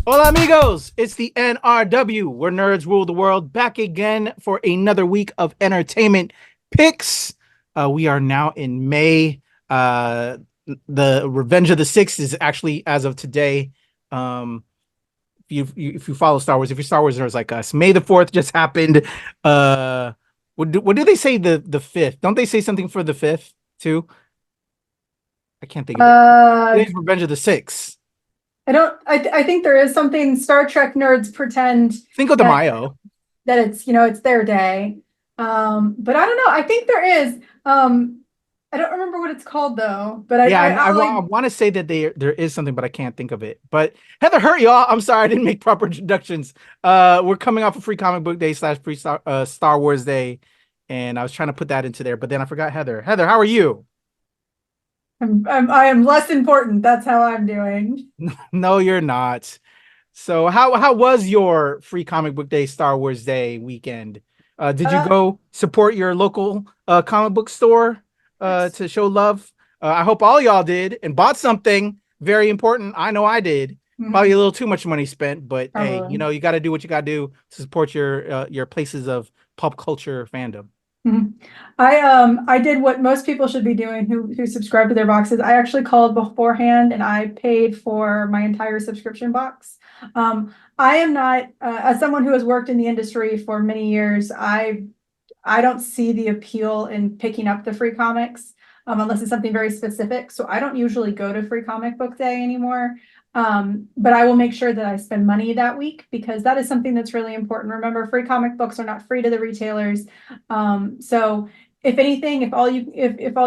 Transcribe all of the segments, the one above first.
Hola, amigos. It's the NRW, where nerds rule the world, back again for another week of entertainment picks. We are now in May. The Revenge of the Six is actually, as of today, um, if you follow Star Wars, if you're Star Wars nerds like us, May the 4th just happened. What do they say the 5th? Don't they say something for the 5th too? I can't think of it. Uh, Today's Revenge of the Six. I don't. I think there is something Star Trek nerds pretend Cinco de that Mayo. it's their day. But I don't know. I think there is. I don't remember what it's called though. But Yeah, I like. I want to say that there is something, but I can't think of it. But Heather Hurt, y'all. I'm sorry I didn't make proper introductions. We're coming off a free comic book day / free Star Wars day, and I was trying to put that into there, but then I forgot Heather. Heather, how are you? I am less important. That's how I'm doing. No, you're not. So how was your free comic book day Star Wars day weekend? Did you Uh, go support your local comic book store yes. to show love? I hope all y'all did and bought something very important. I know I did. Probably a Mhm, little too much money spent, but hey, probably. you got to do what you got to do to support your places of pop culture fandom. Mhm. I did what most people should be doing who subscribe to their boxes. I actually called beforehand and I paid for my entire subscription box. I am not as someone who has worked in the industry for many years, I don't see the appeal in picking up the free comics unless it's something very specific. So I don't usually go to free comic book day anymore. But I will make sure that I spend money that week because that is something that's really important. Remember, free comic books are not free to the retailers. So if anything, if all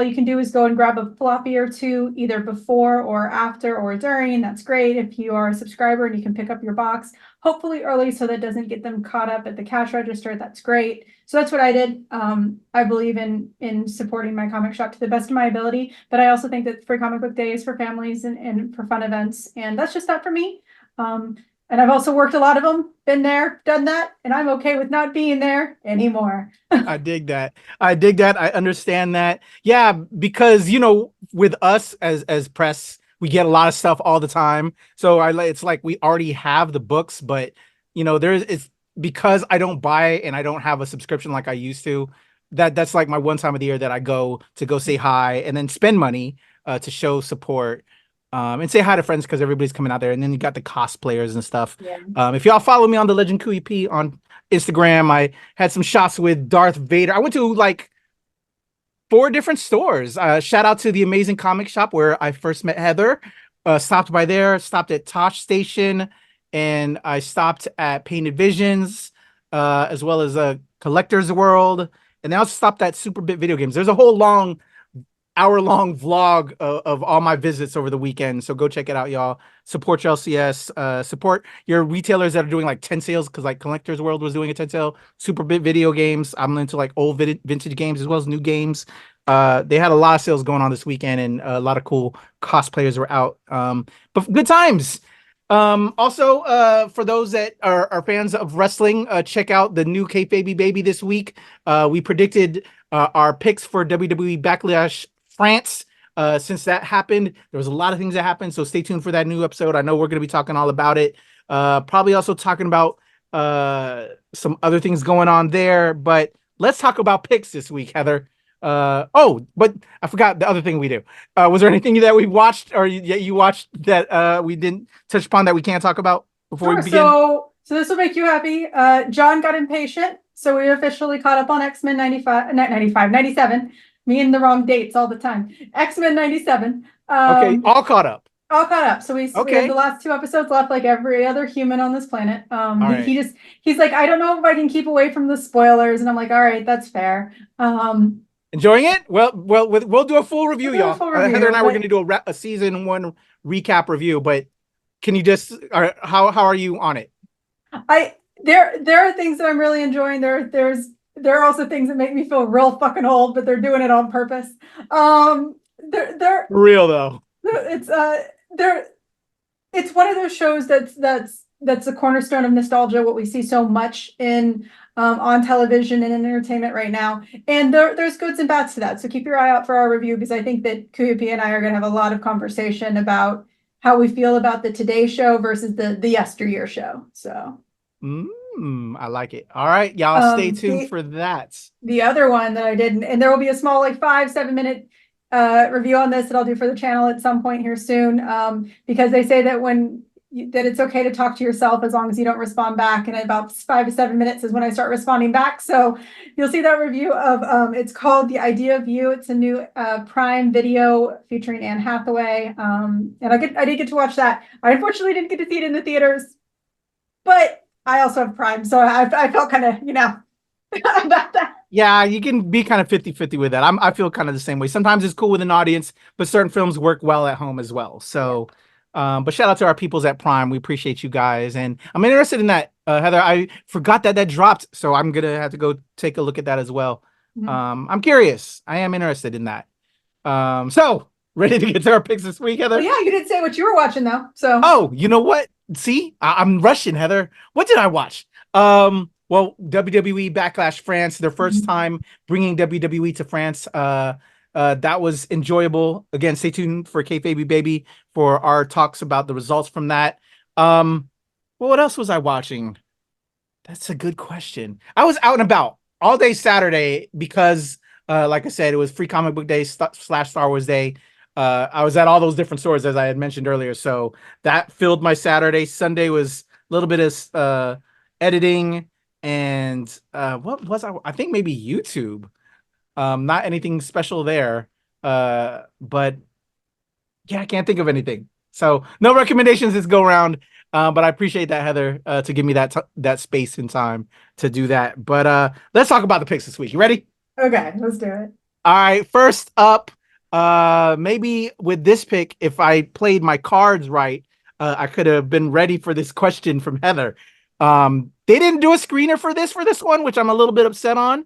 you can do is go and grab a floppy or two, either before or after or during, that's great. If you are a subscriber and you can pick up your box, hopefully early so that doesn't get them caught up at the cash register, that's great. So that's what I did. I believe in supporting my comic shop to the best of my ability, but I also think that Free Comic Book Day is for families and for fun events, and that's just not for me. Um, and I've also worked a lot of them, been there, done that, and I'm okay with not being there anymore. I dig that. I dig that. I understand that. Yeah, because with us as press, we get a lot of stuff all the time. So it's like we already have the books, but it's because I don't buy and I don't have a subscription like I used to. That's like my one time of the year that I go say hi and then spend money to show support. And say hi to friends because everybody's coming out there, and then you got the cosplayers and stuff. Yeah. If y'all follow me on the Legend Kuya on Instagram, I had some shots with Darth Vader. I went to like 4 different stores. Shout out to the amazing comic shop where I first met Heather. Stopped by there, stopped at Tosh Station, and I stopped at Painted Visions, as well as a Collector's World. And then I also stopped at Super Bit Video Games. There's a whole long hour-long vlog of all my visits over the weekend. So go check it out, y'all. Support your LCS. Support your retailers that are doing like 10 sales because like Collector's World was doing a 10 sale. Super Bit Video Games. I'm into like old vintage games as well as new games. They had a lot of sales going on this weekend and a lot of cool cosplayers were out. But good times. Also, for those that are fans of wrestling, check out the new Kayfabe Baby this week. We predicted our picks for WWE Backlash France. Since that happened, there was a lot of things that happened, so stay tuned for that new episode. I know we're going to be talking all about it. Probably also talking about some other things going on there, but let's talk about picks this week, Heather. But I forgot the other thing we do. Was there anything that we watched or you watched that we didn't touch upon that we can't talk about before we Sure. begin? So this will make you happy. John got impatient, so we officially caught up on X-Men 95, not 95, 97. Me and the wrong dates all the time. X-Men 97. Okay, all caught up. All caught up. So we have the Okay, last 2 episodes left, like every other human on this planet. all right. He's like, I don't know if I can keep away from the spoilers, and I'm like, all right, that's fair. Enjoying it? We'll do a full We'll review, do a y'all. full Heather and review, I were going but to do a season 1 recap review, but can you just how are you on it? I there are things that I'm really enjoying. There are also things that make me feel real fucking old, but they're doing it on purpose. Um, there For real though. it's there it's one of those shows that's a cornerstone of nostalgia. What we see so much in on television and in entertainment right now, and there's goods and bads to that. So keep your eye out for our review because I think that Kuya and I are going to have a lot of conversation about how we feel about the Today Show versus the yesteryear show. So I like it. All right, y'all stay tuned for that. The other one that I did, and there will be a small, like 5-7 minute review on this that I'll do for the channel at some point here soon, because they say that that it's okay to talk to yourself as long as you don't respond back. And about 5 to 7 minutes is when I start responding back. So you'll see that review of, it's called The Idea of You. It's a new Prime Video featuring Anne Hathaway. And I did get to watch that. I unfortunately didn't get to see it in the theaters, but I also have Prime. So I felt kind of, about that. Yeah, you can be kind of 50-50 with that. I feel kind of the same way. Sometimes it's cool with an audience, but certain films work well at home as well. So, but shout out to our peoples at Prime. We appreciate you guys. And I'm interested in that, Heather. I forgot that dropped. So I'm going to have to go take a look at that as well. Mm-hmm. I'm curious. I am interested in that. So ready to get to our picks this week, Heather? Well, yeah, you didn't say what you were watching though. So, oh, you know what? See, I'm rushing, Heather. What did I watch? Well, WWE Backlash France, their first time bringing WWE to France. That was enjoyable. Again, stay tuned for Kayfabe Baby for our talks about the results from that. Well, what else was I watching? That's a good question. I was out and about all day Saturday because, like I said, it was Free Comic Book Day / Star Wars Day. I was at all those different stores, as I had mentioned earlier. So that filled my Saturday. Sunday was a little bit of editing. And what was I think maybe YouTube. Not anything special there. But yeah, I can't think of anything. So no recommendations this go around. But I appreciate that, Heather, to give me that space and time to do that. But let's talk about the picks this week. You ready? Okay, let's do it. All right, first up, maybe with this pick, if I played my cards right, I could have been ready for this question from Heather. They didn't do a screener for this one, which I'm a little bit upset on.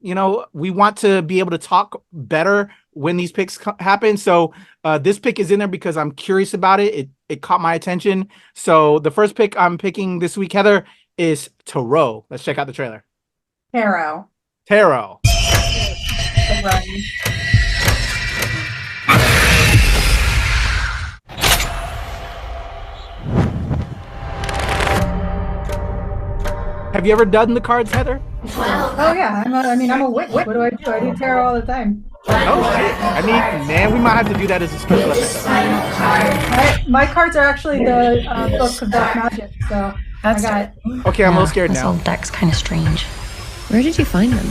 We want to be able to talk better when these picks happen. So this pick is in there because I'm curious about it. It caught my attention. So the first pick I'm picking this week, Heather, is Tarot. Let's check out the trailer. Tarot. Have you ever done the cards, Heather? Oh yeah, I'm a witch. What do? I do tarot all the time. Oh shit! I mean, man, we might have to do that as a special episode. My cards are actually the book of dark magic, so I got it. Okay, I'm a little scared now. This old deck's kind of strange. Where did you find them?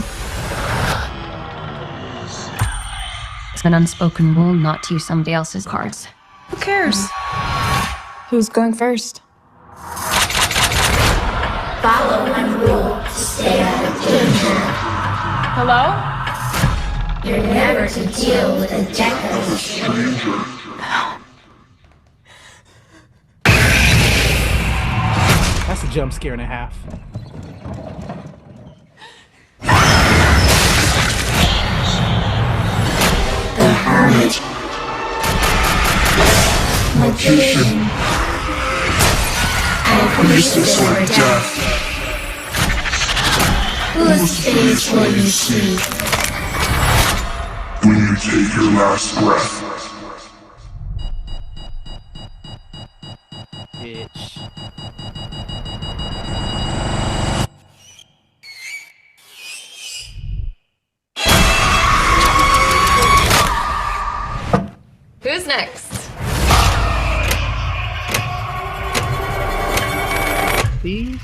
It's an unspoken rule not to use somebody else's cards. Who cares? Who's going first? Follow one rule to stay out of danger. Hello? You're never to deal with a deck of a stranger. That's a jump scare and a half. The Hermit. Magician. I produce the sword of death. Whose face will you see? When you take your last breath. Bitch. Who's next? See?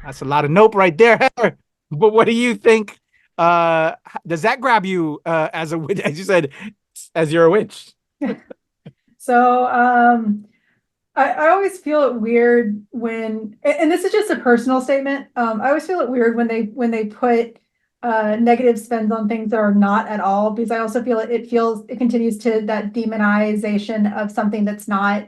That's a lot of nope right there, Heather. But what do you think? Does that grab you as a witch? As you said, as you're a witch. So I always feel it weird when, and this is just a personal statement. I always feel it weird when they put negative spins on things that are not at all, because I also feel it continues to that demonization of something that's not.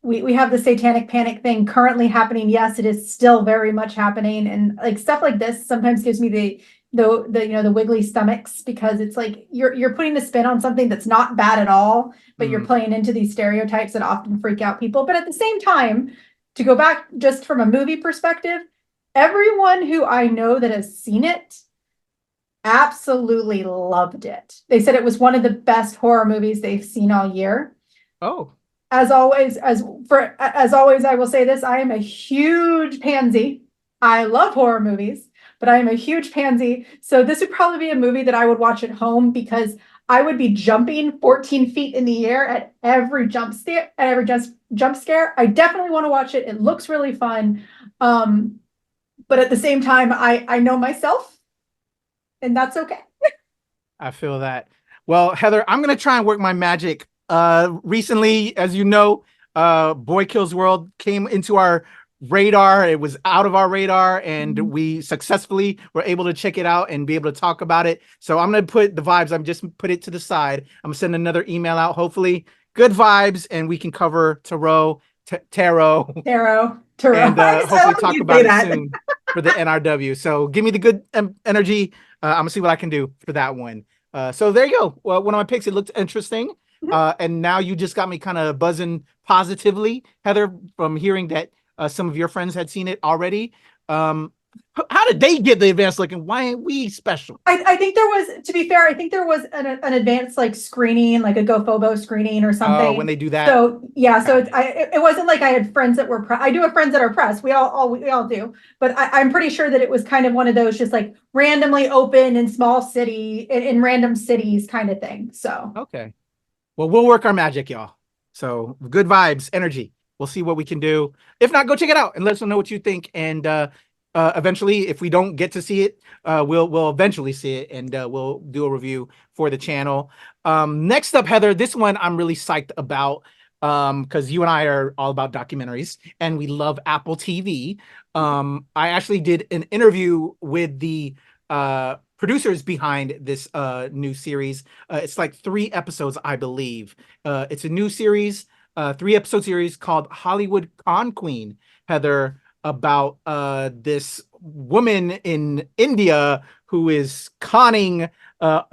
We have the satanic panic thing currently happening. Yes, it is still very much happening, and like stuff like this sometimes gives me the wiggly stomachs, because it's like you're putting a spin on something that's not bad at all, but you're playing into these stereotypes that often freak out people. But at the same time, to go back just from a movie perspective, everyone who I know that has seen it absolutely loved it. They said it was one of the best horror movies they've seen all year. Oh, As always, I will say this: I am a huge pansy. I love horror movies, but I am a huge pansy. So this would probably be a movie that I would watch at home because I would be jumping 14 feet in the air at every jump scare. I definitely want to watch it. It looks really fun. But at the same time, I know myself, and that's okay. I feel that. Well, Heather, I'm gonna try and work my magic. Recently, as you know, Boy Kills World came into our radar. It was out of our radar, and we successfully were able to check it out and be able to talk about it. So I'm gonna put the vibes. I'm just put it to the side. I'm gonna send another email out. Hopefully, good vibes, and we can cover tarot, and hopefully talk about it soon for the NRW. So give me the good energy. I'm gonna see what I can do for that one. So there you go. Well, one of my picks. It looked interesting. And now you just got me kind of buzzing positively, Heather, from hearing that some of your friends had seen it already. How did they get the advanced look, and why ain't we special? I think there was, to be fair, I think there was an advanced like screening, like a GoPhobo screening or something. When they do that. So yeah, so it wasn't like I had friends that were I do have friends that are press. We all do, but I'm pretty sure that it was kind of one of those just like randomly open in small city in random cities kind of thing. So okay, well, we'll work our magic, y'all. So good vibes, energy. We'll see what we can do. If not, go check it out and let us know what you think. And eventually, if we don't get to see it, we'll eventually see it, and we'll do a review for the channel. Next up, Heather, this one I'm really psyched about because you and I are all about documentaries, and we love Apple TV. I actually did an interview with the producers behind this new series. It's like 3 episodes, I believe. It's a new series, 3-episode series called Hollywood Con Queen, Heather, about this woman in India who is conning film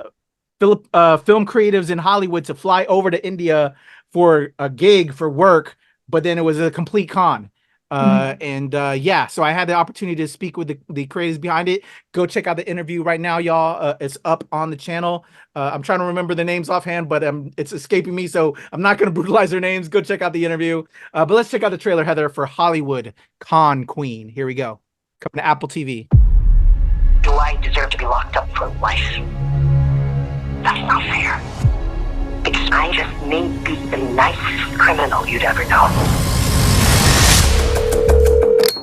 creatives in Hollywood to fly over to India for a gig for work, but then it was a complete con. Yeah, so I had the opportunity to speak with the creators behind it. Go check out the interview right now, y'all. It's up on the channel. I'm trying to remember the names offhand, but it's escaping me, so I'm not going to brutalize their names. Go check out the interview. But let's check out the trailer, Heather, for Hollywood Con Queen. Here we go. Coming to Apple TV. Do I deserve to be locked up for life? That's not fair. Because I just may be the nicest criminal you'd ever know.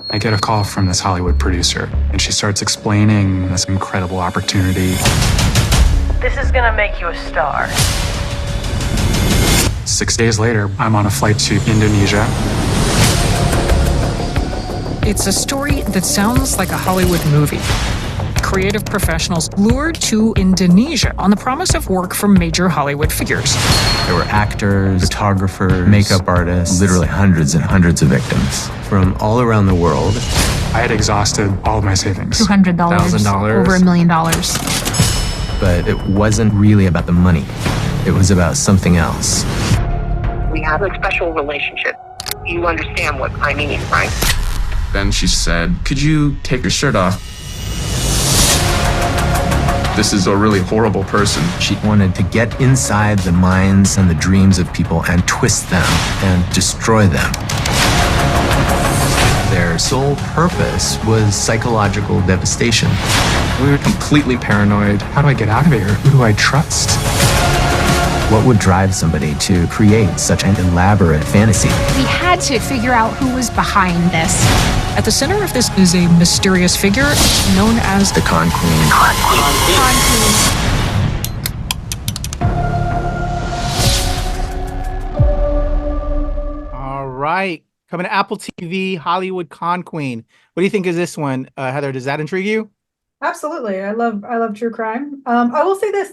I get a call from this Hollywood producer, and she starts explaining this incredible opportunity. This is gonna make you a star. 6 days later, I'm on a flight to Indonesia. It's a story that sounds like a Hollywood movie. Creative professionals lured to Indonesia on the promise of work from major Hollywood figures. There were actors, photographers, makeup artists, literally hundreds and hundreds of victims from all around the world. I had exhausted all of my savings. $200, $1,000. over $1 million. But it wasn't really about the money. It was about something else. We have a special relationship. You understand what I mean, right? Then she said, "Could you take your shirt off? This is a really horrible person." She wanted to get inside the minds and the dreams of people and twist them and destroy them. Their sole purpose was psychological devastation. We were completely paranoid. How do I get out of here? Who do I trust? What would drive somebody to create such an elaborate fantasy? We had to figure out who was behind this. At the center of this is a mysterious figure known as the Con Queen. All right. Coming to Apple TV, Hollywood Con Queen. What do you think of this one, Heather? Does that intrigue you? Absolutely. I love true crime. I will say this,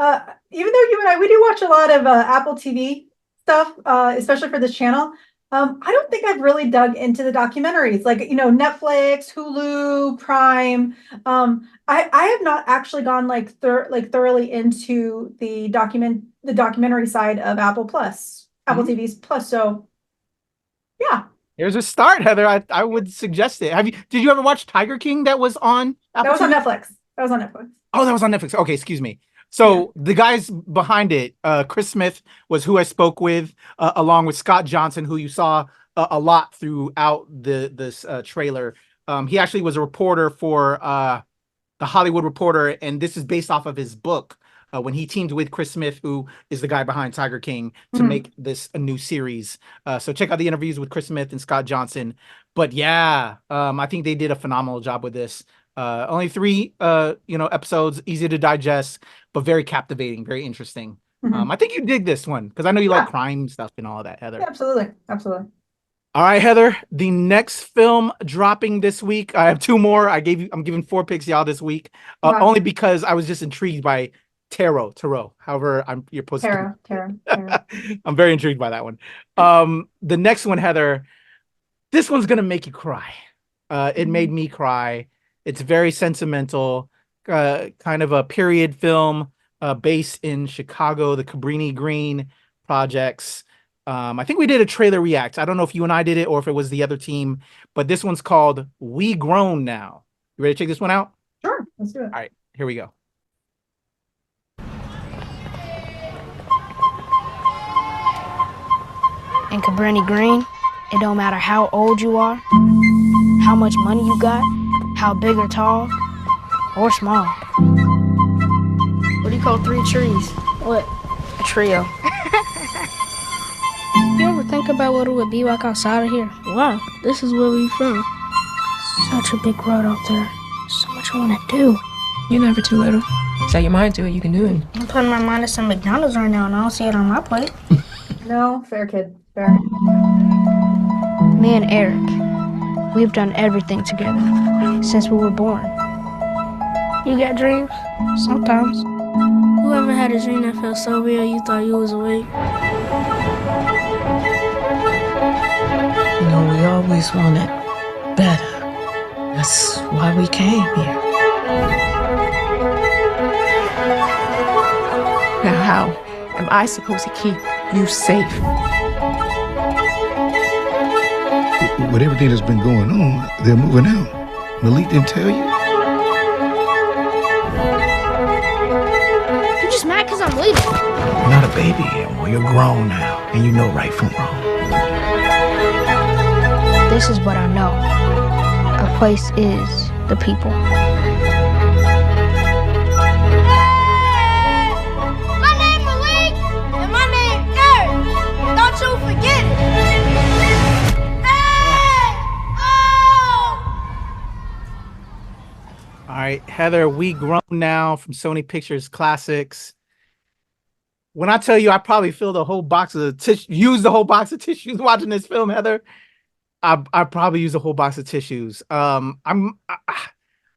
even though you and I, we do watch a lot of Apple TV stuff, especially for this channel. I don't think I've really dug into the documentaries, like, Netflix, Hulu, Prime. I have not actually gone thoroughly into the documentary side of Apple TV's Plus. So yeah. Here's a start, Heather. I would suggest it. Did you ever watch Tiger King that was on Apple That was on TV? Netflix. That was on Netflix. Oh, that was on Netflix. Okay, excuse me. So the guys behind it, Chris Smith was who I spoke with, along with Scott Johnson, who you saw a lot throughout this trailer. He actually was a reporter for the Hollywood Reporter, and this is based off of his book when he teamed with Chris Smith, who is the guy behind Tiger King, to make this a new series. So check out the interviews with Chris Smith and Scott Johnson. But yeah, I think they did a phenomenal job with this. Only 3 episodes, easy to digest, but very captivating, very interesting. I think you dig this one because I know you like crime stuff and all that, Heather. Yeah, absolutely. All right, Heather, the next film dropping this week. I have 2 more. I'm giving 4 picks y'all this week, only because I was just intrigued by Tarot. However, you're supposed to. Tarot. I'm very intrigued by that one. The next one, Heather, this one's gonna make you cry. It made me cry. It's very sentimental, kind of a period film based in Chicago, the Cabrini Green projects. I think we did a trailer react. I don't know if you and I did it or if it was the other team, but this one's called We Grown Now. You ready to check this one out? Sure, let's do it. All right, here we go. In Cabrini Green, it don't matter how old you are, how much money you got, how big or tall, or small. What do you call 3 trees? What? A trio. You ever think about what it would be like outside of here? Wow, this is where we from. Such a big road out there. So much I want to do. You're never too little. Set your mind to it, you can do it. I'm putting my mind to some McDonald's right now and I don't see it on my plate. No, fair kid, fair. Me and Eric, we've done everything together since we were born. You got dreams? Sometimes. Whoever had a dream that felt so real you thought you was awake? You know, we always wanted better. That's why we came here. Now how am I supposed to keep you safe? With everything that's been going on, they're moving out. Malik didn't tell you? You're just mad because I'm leaving. You're not a baby anymore. You're grown now, and you know right from wrong. This is what I know. A place is the people. My name Malik, and my name Eric. Don't you forget it. All right, Heather, We Grown Now from Sony Pictures Classics. When I tell you I probably filled a whole box of used the whole box of tissues watching this film, Heather, I probably used a whole box of tissues. I'm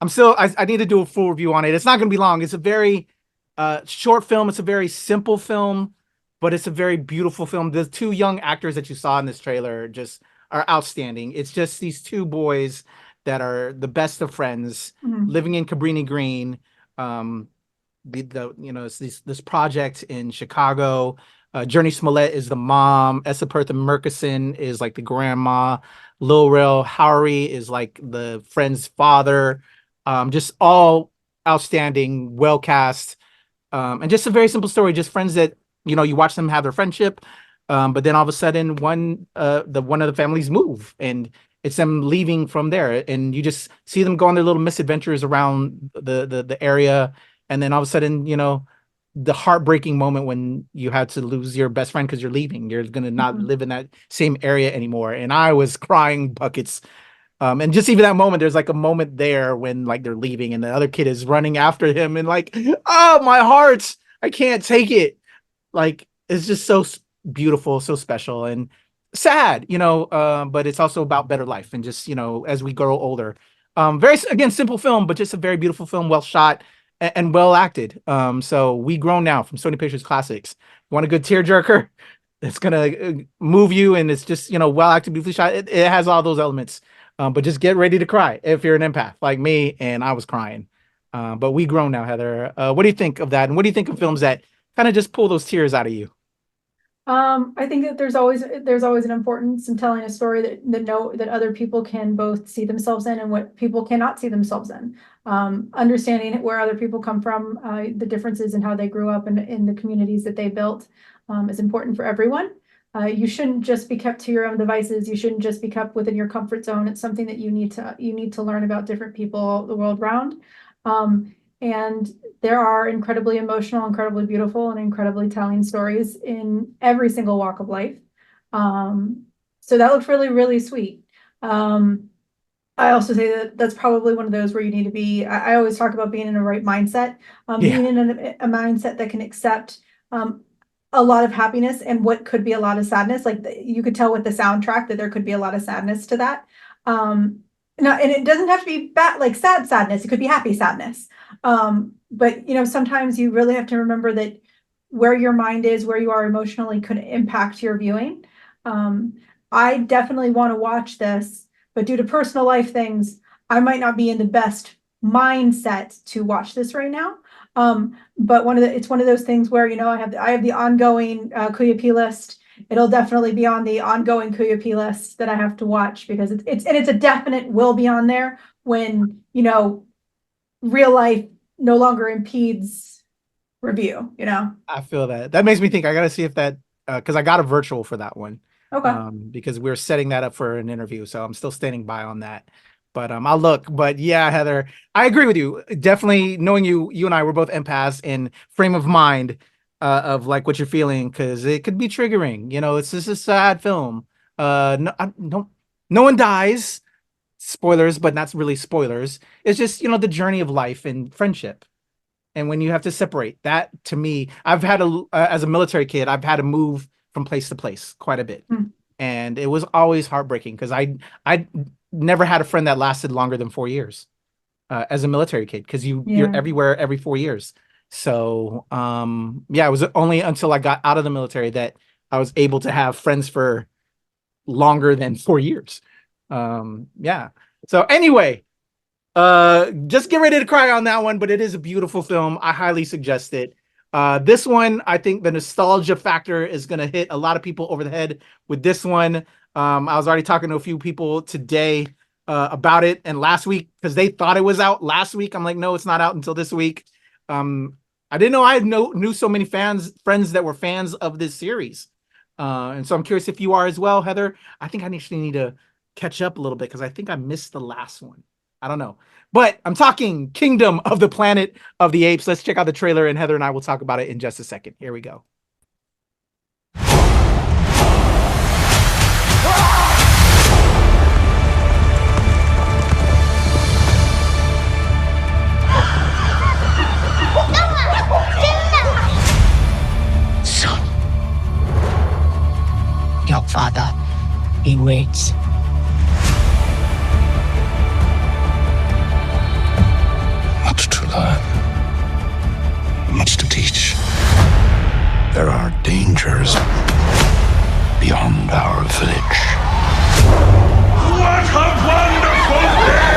still, I need to do a full review on it. It's not going to be long. It's a very short film. It's a very simple film, but it's a very beautiful film. The 2 young actors that you saw in this trailer just are outstanding. It's just these 2 boys that are the best of friends living in Cabrini Green. It's this project in Chicago. Journey Smollett is the mom. Essa Pertha Murkison is like the grandma. Lil Rel Howery is like the friend's father. Just all outstanding, well cast, and just a very simple story. Just friends that you watch them have their friendship, but then all of a sudden one of the families move, and it's them leaving from there, and you just see them go on their little misadventures around the area, and then all of a sudden the heartbreaking moment when you had to lose your best friend because you're leaving. You're going to not live in that same area anymore. And I was crying buckets. And just even that moment, there's like a moment there when like they're leaving and the other kid is running after him and like, oh, my heart, I can't take it. Like, it's just so beautiful, so special and sad, but it's also about better life. And just, as we grow older, very, again, simple film, but just a very beautiful film, well shot and well acted. So We Grown Now from Sony Pictures Classics. You want a good tearjerker? It's gonna move you, and it's just well acted, beautifully shot. It has all those elements, but just get ready to cry if you're an empath like me, and I was crying. But We Grown Now, Heather. What do you think of that? And what do you think of films that kind of just pull those tears out of you? I think that there's always an importance in telling a story that other people can both see themselves in and what people cannot see themselves in. Understanding where other people come from, the differences in how they grew up and in the communities that they built is important for everyone. You shouldn't just be kept to your own devices. You shouldn't just be kept within your comfort zone. It's something that you need to learn about different people the world around. And there are incredibly emotional, incredibly beautiful, and incredibly telling stories in every single walk of life. So that looked really, really sweet. I also say that that's probably one of those where you need to be, I always talk about being in a right mindset, being in a mindset that can accept a lot of happiness and what could be a lot of sadness. Like you could tell with the soundtrack that there could be a lot of sadness to that. Now, and it doesn't have to be bad, like sad sadness. It could be happy sadness. But sometimes you really have to remember that where your mind is, where you are emotionally, could impact your viewing. I definitely want to watch this, but due to personal life things, I might not be in the best mindset to watch this right now. But it's one of those things where I have the ongoing Kuya P list. It'll definitely be on the ongoing Kuya P list that I have to watch, because it's a definite will be on there when real life no longer impedes review. I feel that. That makes me think I gotta see if that because I got a virtual for that one. Okay. Because we're setting that up for an interview, so I'm still standing by on that. But I'll look. But yeah, Heather, I agree with you. Definitely, knowing you and I were both empaths in frame of mind of like what you're feeling, because it could be triggering. It's just a sad film. No one dies. Spoilers, but not really spoilers. It's just the journey of life and friendship, and when you have to separate that. To me, I've had as a military kid, I've had to move from place to place quite a bit, and it was always heartbreaking because I never had a friend that lasted longer than 4 years as a military kid, because you're everywhere every 4 years. So it was only until I got out of the military that I was able to have friends for longer than 4 years. So anyway, just get ready to cry on that one, but it is a beautiful film. I highly suggest it. This one, I think the nostalgia factor is going to hit a lot of people over the head with this one. I was already talking to a few people today about it, and last week, because they thought it was out last week. I'm like, no, it's not out until this week. I didn't know I knew so many friends that were fans of this series. And so I'm curious if you are as well, Heather. I think I actually need to catch up a little bit because I think I missed the last one. I don't know. But I'm talking Kingdom of the Planet of the Apes. Let's check out the trailer, and Heather and I will talk about it in just a second. Here we go. Son, your father, he waits. Much to learn, much to teach. There are dangers beyond our village. What a wonderful day!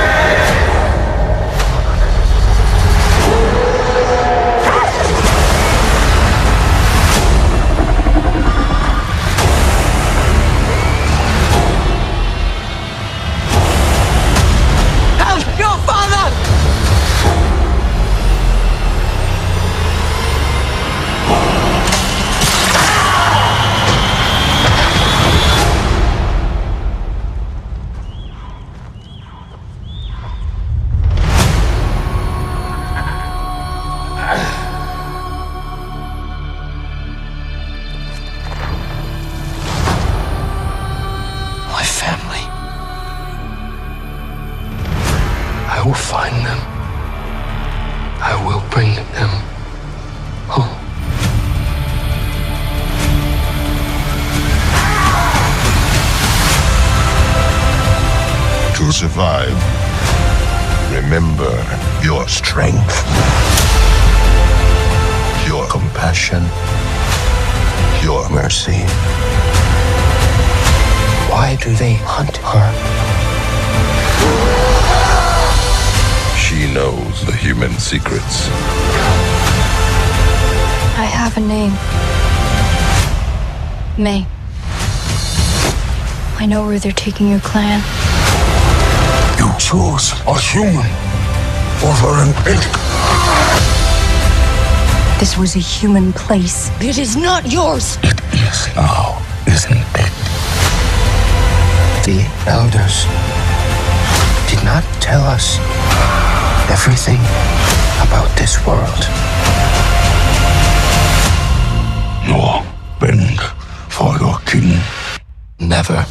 Help your father! I will find them. I will bring them home. To survive, remember your strength, your compassion, your mercy. Why do they hunt her? She knows the human secrets. I have a name. May. I know where they're taking your clan. You chose a human. Over an ape. This was a human place. It is not yours. It is now, isn't it? The elders did not tell us everything about this world. Nor bend for your king. Never.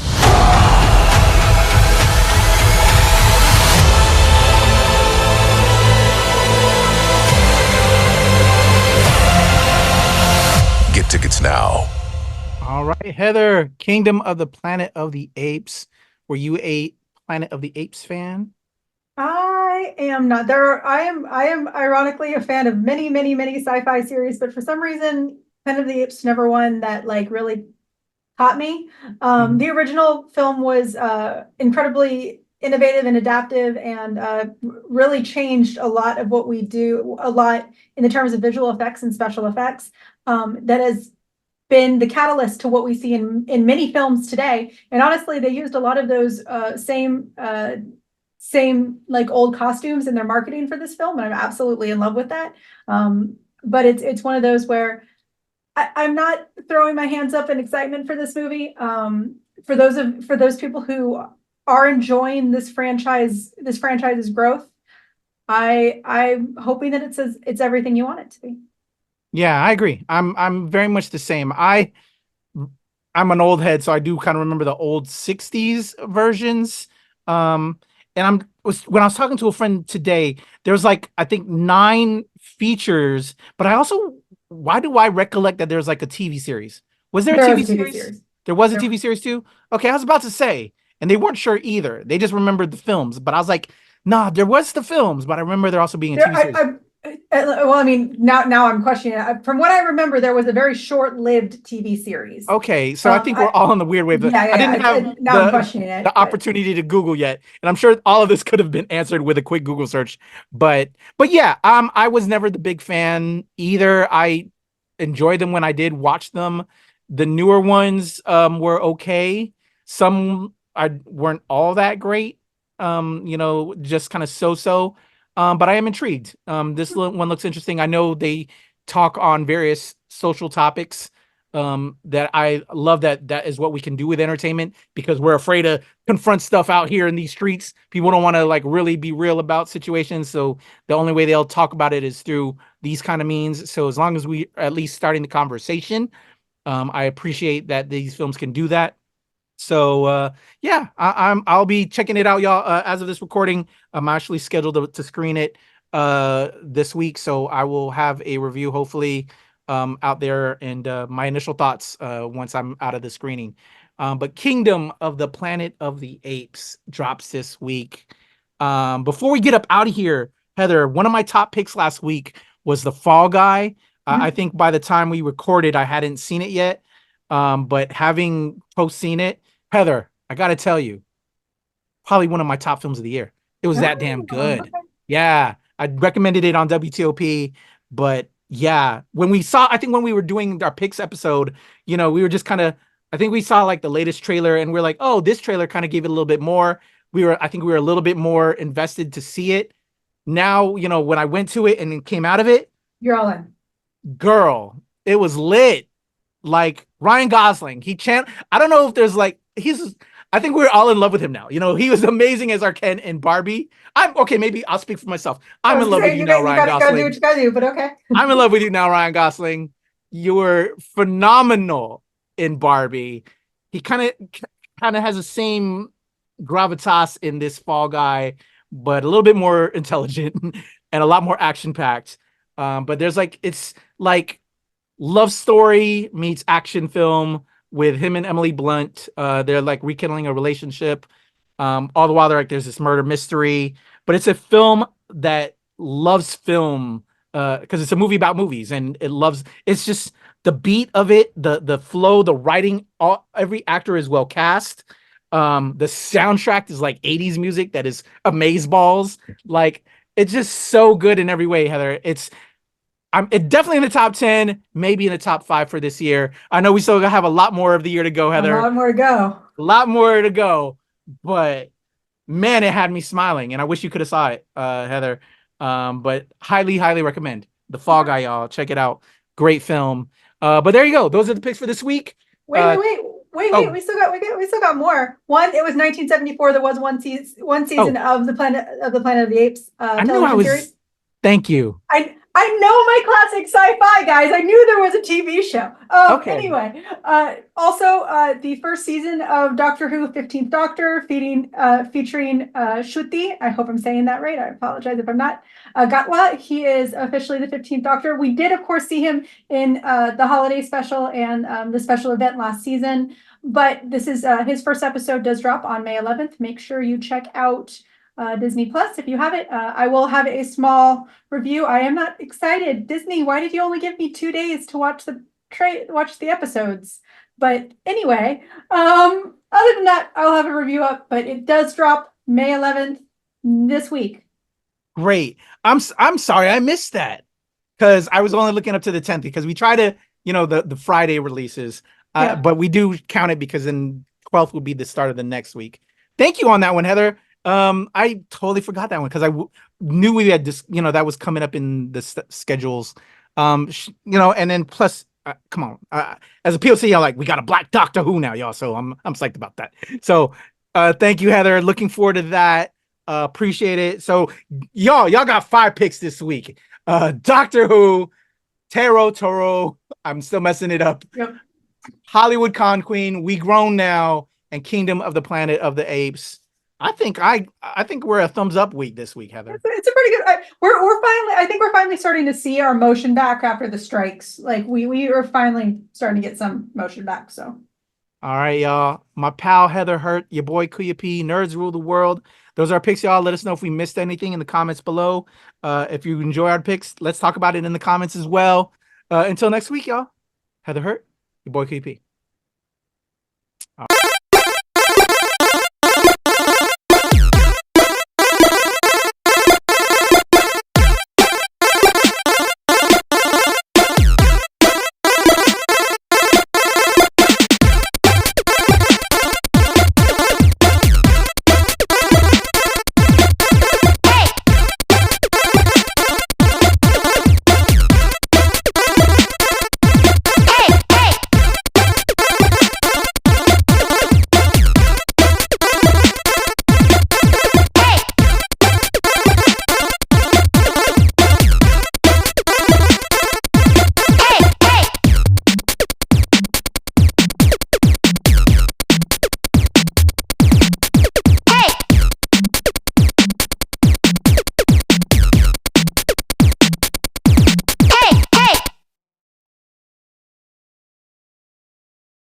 Get tickets now. All right, Heather, Kingdom of the Planet of the Apes. Were you a Planet of the Apes fan? I am not. I am ironically a fan of many, many, many sci-fi series, but for some reason, Planet of the Apes never one that like really caught me. The original film was incredibly innovative and adaptive, and really changed a lot of what we do, a lot in the terms of visual effects and special effects. That has been the catalyst to what we see in many films today. And honestly, they used a lot of those same like old costumes in their marketing for this film, and I'm absolutely in love with that. But it's one of those where I'm not throwing my hands up in excitement for this movie. For those people who are enjoying this franchise's growth, I'm hoping that it's everything you want it to be. Yeah, I agree. I'm very much the same. I'm an old head, so I do kind of remember the old 60s versions. And when I was talking to a friend today, there was like, I think 9 features, but why do I recollect that there's like a TV series? Was there a TV series? There was a TV series too? Okay, I was about to say, and they weren't sure either. They just remembered the films, but I was like, nah, there was the films, but I remember there also being a TV series. Well, I mean, now I'm questioning it. From what I remember, there was a very short-lived TV series. Okay, so I think we're all on the weird wave. I didn't have I'm questioning it, the opportunity to Google yet, and I'm sure all of this could have been answered with a quick Google search. But yeah, I was never the big fan either. I enjoyed them when I did watch them. The newer ones were okay. Some weren't all that great. Just kind of so. But I am intrigued. This one looks interesting. I know they talk on various social topics that I love. That is what we can do with entertainment, because we're afraid to confront stuff out here in these streets. People don't want to like really be real about situations. So the only way they'll talk about it is through these kind of means. So as long as we are at least starting the conversation, I appreciate that these films can do that. So yeah, I'll be checking it out, y'all. As of this recording, I'm actually scheduled to screen it this week, so I will have a review hopefully out there, and my initial thoughts once I'm out of the screening. But Kingdom of the Planet of the Apes drops this week. Before we get up out of here, Heather, one of my top picks last week was The Fall Guy. I think by the time we recorded, I hadn't seen it yet. But having post-seen it, Heather, I got to tell you, probably one of my top films of the year. It was that damn good. Okay. Yeah, I recommended it on WTOP, but yeah, when we were doing our picks episode, we were just kind of, I think we saw like the latest trailer and we're like, oh, this trailer kind of gave it a little bit more. I think we were a little bit more invested to see it. Now, when I went to it and it came out of it, you're all in. Girl, it was lit. Like Ryan Gosling, I don't know if there's like, I think we're all in love with him now. He was amazing as our Ken in Barbie. Maybe I'll speak for myself. I'm in love with you now, Ryan Gosling. You gotta do what you gotta do, but okay. I'm in love with you now, Ryan Gosling. You were phenomenal in Barbie. He kind of has the same gravitas in this Fall Guy, but a little bit more intelligent and a lot more action-packed. But it's like love story meets action film with him and Emily Blunt. They're like rekindling a relationship. All the while there's this murder mystery, but it's a film that loves film because it's a movie about movies, and it's just the beat of it, the flow, the writing, every actor is well cast. The soundtrack is like 80s music that is amazeballs. Like, it's just so good in every way, Heather. It's definitely in the top 10, maybe in the top 5 for this year. I know we still have a lot more of the year to go, Heather. A lot more to go. But man, it had me smiling, and I wish you could have saw it, Heather. But highly, highly recommend The Fall Guy, y'all. Check it out. Great film. But there you go. Those are the picks for this week. Wait. We still got more. One, it was 1974. There was one season of the Planet of the Apes. I knew I was. Series. Thank you. I know my classic sci-fi, guys. I knew there was a TV show. Okay. Anyway, also the first season of Doctor Who, 15th Doctor, featuring Shruti. I hope I'm saying that right. I apologize if I'm not. Gatwa, he is officially the 15th Doctor. We did, of course, see him in the holiday special and the special event last season. But this is his first episode does drop on May 11th. Make sure you check out Disney Plus if you have it. I will have a small review. I am not excited. Disney, why did you only give me 2 days to watch the episodes? But anyway, other than that, I'll have a review up. But it does drop May 11th this week. Great. I'm sorry I missed that because I was only looking up to the 10th because we try to the Friday releases, but we do count it because then 12th would be the start of the next week. Thank you on that one, Heather. I totally forgot that one because I knew we had this, that was coming up in the schedules. And then plus, come on, as a POC, y'all like we got a Black Doctor Who now, y'all. So I'm psyched about that. So, thank you, Heather. Looking forward to that. Appreciate it. So, y'all got 5 picks this week. Doctor Who, Toro. I'm still messing it up. Yep. Hollywood Con Queen, We Grown Now, and Kingdom of the Planet of the Apes. I think we're a thumbs up week this week, Heather. It's a pretty good. I think we're finally starting to see our motion back after the strikes. Like we are finally starting to get some motion back. So, all right, y'all. My pal Heather Hurt, your boy Kuya P, Nerds Rule the World. Those are our picks, y'all. Let us know if we missed anything in the comments below. If you enjoy our picks, let's talk about it in the comments as well. Until next week, y'all. Heather Hurt, your boy Kuya P.